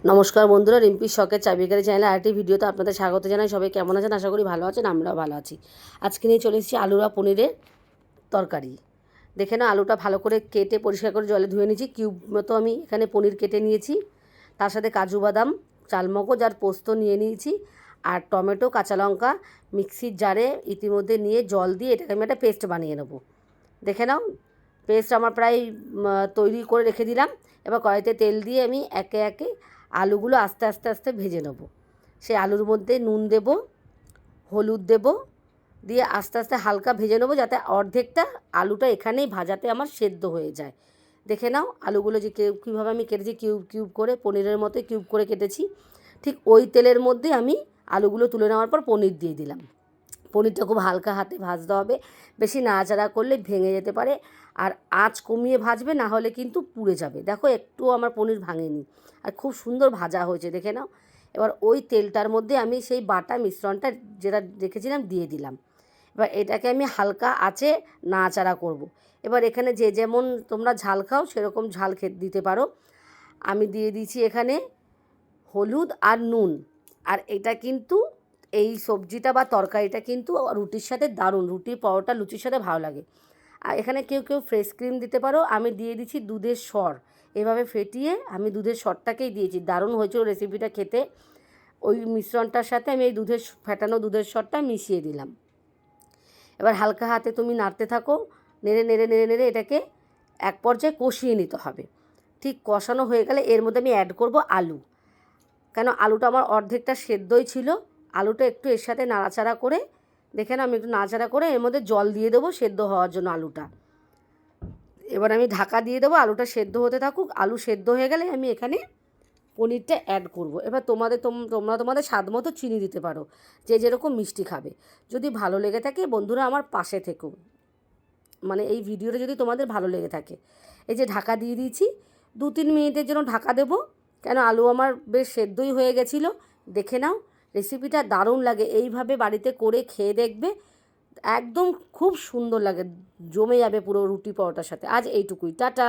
নমস্কার বন্ধুরা, রিম্পির শখের চাবিকারি চ্যানেলে আরেকটি ভিডিওতে আপনাদের স্বাগত জানাই। সবাই কেমন আছেন? আশা করি ভালো আছেন, আমরাও ভালো আছি। আজকে নিয়ে চলে এসেছি আলু আর পনিরের তরকারি। দেখে না, আলুটা ভালো করে কেটে পরিষ্কার করে জলে ধুয়ে নিয়েছি। কিউব মতো আমি এখানে পনির কেটে নিয়েছি। তার সাথে কাজু বাদাম, চালমগজ আর পোস্ত নিয়ে নিয়েছি। আর টমেটো, কাঁচা লঙ্কা মিক্সির জারে ইতিমধ্যে নিয়ে জল দিয়ে এটাকে আমি একটা পেস্ট বানিয়ে নেবো। দেখে নাও, পেস্ট আমার প্রায় তৈরি করে রেখে দিলাম। এবার কড়াইতে তেল দিয়ে আমি একে একে আলুগুলো আস্তে আস্তে আস্তে ভেজে নেব। সেই আলুর মধ্যে নুন দেব, হলুদ দেব, দিয়ে আস্তে আস্তে হালকা ভেজে নেবো, যাতে অর্ধেকটা আলুটা এখানেই ভাজাতে আমার সেদ্ধ হয়ে যায়। দেখে নাও আলুগুলো যে কীভাবে আমি কেটেছি, কিউব কিউব করে, পনিরের মতো কিউব করে কেটেছি। ঠিক ওই তেলের মধ্যে আমি আলুগুলো তুলে নেওয়ার পর পনির দিয়ে দিলাম। পনিরটা খুব হালকা হাতে ভাজতে হবে, বেশি নাড়াচাড়া করলে ভেঙে যেতে পারে। আর আঁচ কমিয়ে ভাজবে, না হলে কিন্তু পুড়ে যাবে। দেখো, একটুও আমার পনির ভাঙেনি আর খুব সুন্দর ভাজা হয়েছে, দেখে নাও। এবার ওই তেলটার মধ্যে আমি সেই বাটা মিশ্রণটা যেটা রেখেছিলাম দিয়ে দিলাম। এবার এটাকে আমি হালকা আঁচে নাড়াচাড়া করব। এবার এখানে যে যেমন তোমরা ঝাল খাও সেরকম ঝাল দিতে পারো। আমি দিয়ে দিয়েছি এখানে হলুদ আর নুন। আর এটা কিন্তু, এই সবজিটা বা তরকারিটা কিন্তু রুটির সাথে দারুণ, রুটি, পরোটা, লুচির সাথে ভালো লাগে। আর এখানে কেউ কেউ ফ্রেশ ক্রিম দিতে পারো, আমি দিয়ে দিচ্ছি দুধের সর। এভাবে ফেটিয়ে আমি দুধের সরটাকেই দিয়েছি, দারুণ হয়েছিল রেসিপিটা খেতে। ওই মিশ্রণটার সাথে আমি এই ফেটানো দুধের সরটা মিশিয়ে দিলাম। এবার হালকা হাতে তুমি নাড়তে থাকো, নেড়ে নেড়ে নেড়ে নেড়ে এটাকে এক পর্যায়ে কষিয়ে নিতে হবে। ঠিক কষানো হয়ে গেলে এর মধ্যে আমি অ্যাড করব আলু। কেন, আলুটা আমার অর্ধেকটা সেদ্ধই ছিল। আলুটা একটু এর সাথে নাড়াচাড়া করে, দেখে না, আমি একটু নাড়াচাড়া করে এর মধ্যে জল দিয়ে দেবো সেদ্ধ হওয়ার জন্য আলুটা। এবার আমি ঢাকা দিয়ে দেবো, আলুটা সেদ্ধ হতে থাকুক। আলু সেদ্ধ হয়ে গেলে আমি এখানে পনিরটা অ্যাড করব। এবার তোমরা তোমাদের স্বাদ মতো চিনি দিতে পারো, যে যেরকম মিষ্টি খাবে। যদি ভালো লেগে থাকে বন্ধুরা, আমার পাশে থেকো, মানে এই ভিডিওটা যদি তোমাদের ভালো লেগে থাকে। এই যে ঢাকা দিয়ে দিয়েছি, 2-3 মিনিটের জন্য ঢাকা দেবো। কেন, আলু আমার বেশ সেদ্ধই হয়ে গেছিলো। দেখে নাও, রেসিপিটা দারুণ লাগে। এইভাবে বাড়িতে করে খেয়ে দেখবে, একদম খুব সুন্দর লাগে, জমে যাবে পুরো রুটি পরোটার সাথে। আজ এইটুকুই, টাটা।